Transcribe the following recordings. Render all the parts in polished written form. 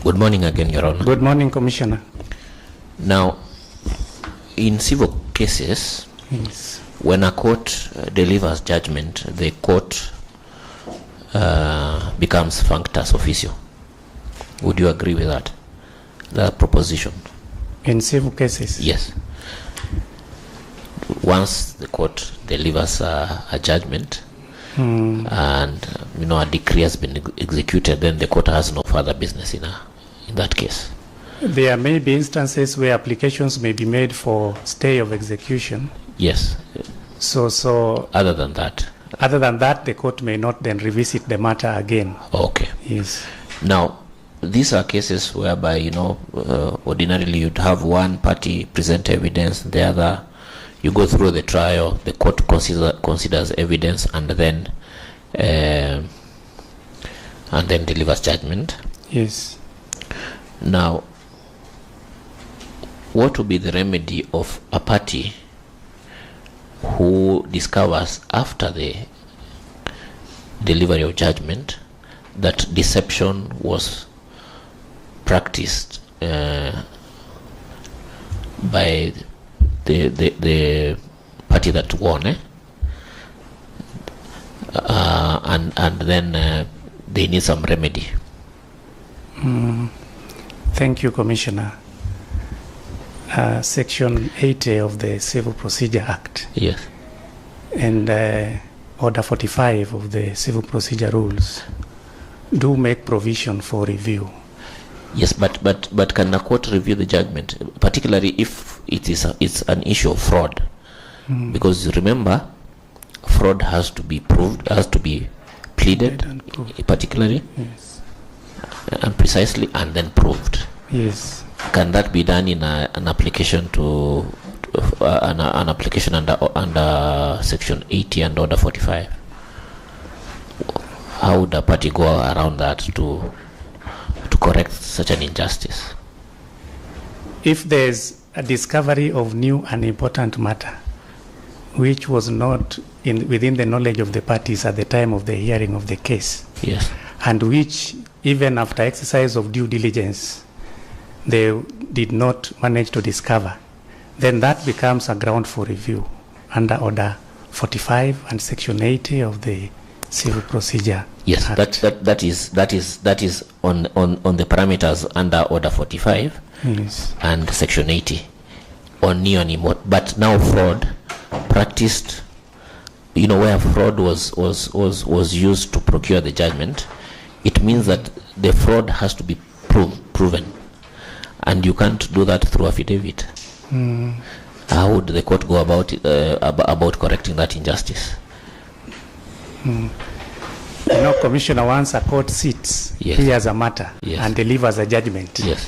Good morning again, Your Honor. Good morning, Commissioner. Now, in civil cases, Yes. when a court delivers judgment, the court becomes functus officio. Would you agree with that proposition? In civil cases? Yes. Once the court delivers a judgment and a decree has been executed, then the court has no further business in that case. There may be instances where applications may be made for stay of execution. Yes. So Other than that, the court may not then revisit the matter again. okay. Yes. Now, these are cases whereby, ordinarily you'd have one party present evidence, the other, you go through the trial, the court considers evidence, and then delivers judgment. Yes. Now, what would be the remedy of a party who discovers after the delivery of judgment that deception was practiced by the party that won, and then they need some remedy? Thank you, Commissioner. Section 80 of the Civil Procedure Act Yes. and Order 45 of the Civil Procedure Rules do make provision for review. Yes, but can the court review the judgment, particularly if it's an issue of fraud? Because remember, fraud has to be proved, has to be pleaded, And proved. particularly, Yes. and precisely, and then proved. Yes. Can that be done in an application to an application under Section 80 and Order 45? How would a party go around that to correct such an injustice? If there's a discovery of new and important matter which was not within the knowledge of the parties at the time of the hearing of the case, Yes. and which even after exercise of due diligence they did not manage to discover, then that becomes a ground for review under Order 45 and Section 80 of the Civil Procedure Yes, Act. that is on the parameters under Order 45 Yes. and Section 80 on new and but now fraud practiced, where fraud was used to procure the judgment, it means that the fraud has to be proven, and you can't do that through affidavit. How would the court go about correcting that injustice? Commissioner, once a court sits, Yes. hears a matter, Yes. and delivers a judgment, Yes.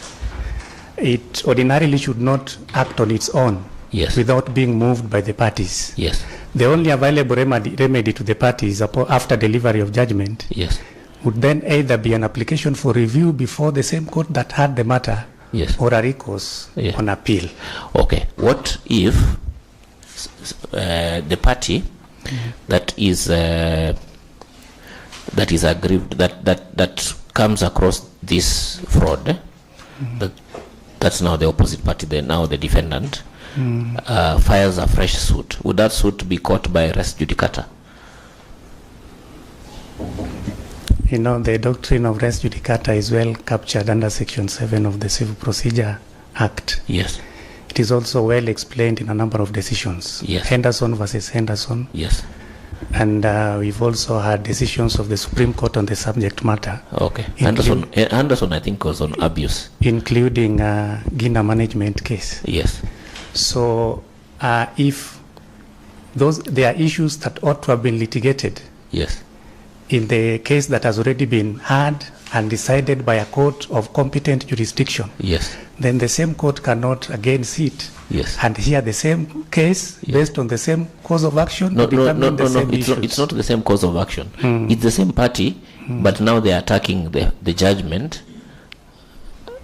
it ordinarily should not act on its own Yes. without being moved by the parties. Yes. The only available remedy to the parties after delivery of judgment Yes. would then either be an application for review before the same court that had the matter, Yes. or a recourse Yeah. on appeal. Okay. What if the party that is aggrieved, that comes across this fraud, that's now the opposite party, now the defendant, files a fresh suit? Would that suit be caught by res judicata? The doctrine of res judicata is well captured under Section 7 of the Civil Procedure Act. Yes. It is also well explained in a number of decisions. Yes. Henderson versus Henderson. Yes. And we've also had decisions of the Supreme Court on the subject matter. Okay. Henderson, I think, was on abuse. Including Gina management case. Yes. So if there are issues that ought to have been litigated Yes. in the case that has already been heard and decided by a court of competent jurisdiction, Yes. then the same court cannot again sit Yes. and hear the same case based on the same cause of action. No. Issues. It's not the same cause of action. It's the same party, but now they are attacking the judgment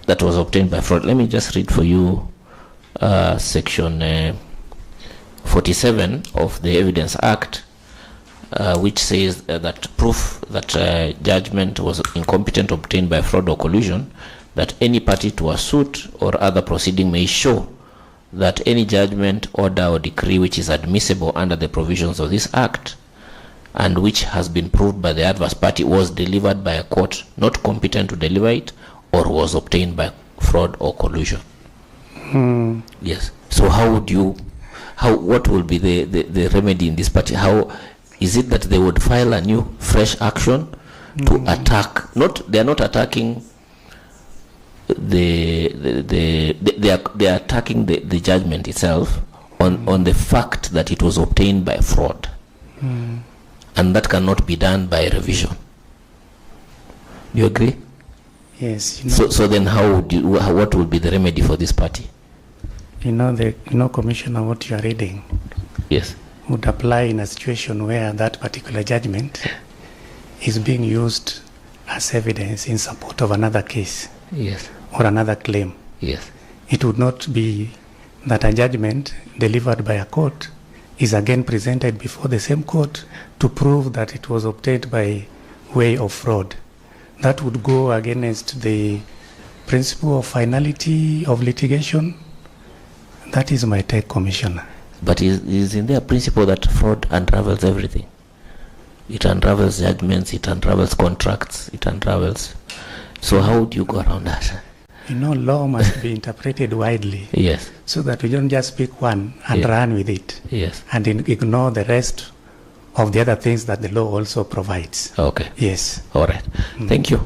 that was obtained by fraud. Let me just read for you Section 47 of the Evidence Act, which says that proof that judgment was incompetent obtained by fraud or collusion that any party to a suit or other proceeding may show that any judgment, order, or decree which is admissible under the provisions of this Act and which has been proved by the adverse party was delivered by a court not competent to deliver it or was obtained by fraud or collusion. Yes. So what will be the remedy in this party? How is it that they would file a new fresh action to attack? They are not attacking they are attacking the judgment itself on the fact that it was obtained by fraud, and that cannot be done by revision. Do you agree? Yes. So then what would be the remedy for this party? Commissioner, what you are reading, yes, would apply in a situation where that particular judgment is being used as evidence in support of another case, yes, or another claim. yes. It would not be that a judgment delivered by a court is again presented before the same court to prove that it was obtained by way of fraud. That would go against the principle of finality of litigation. That is my take, Commissioner. But is in there a principle that fraud unravels everything? It unravels judgments, it unravels contracts, it unravels. So how would you go around that? Law must be interpreted widely. Yes. So that we don't just pick one and run with it. Yes. And ignore the rest of the other things that the law also provides. Okay. Yes. All right. Thank you.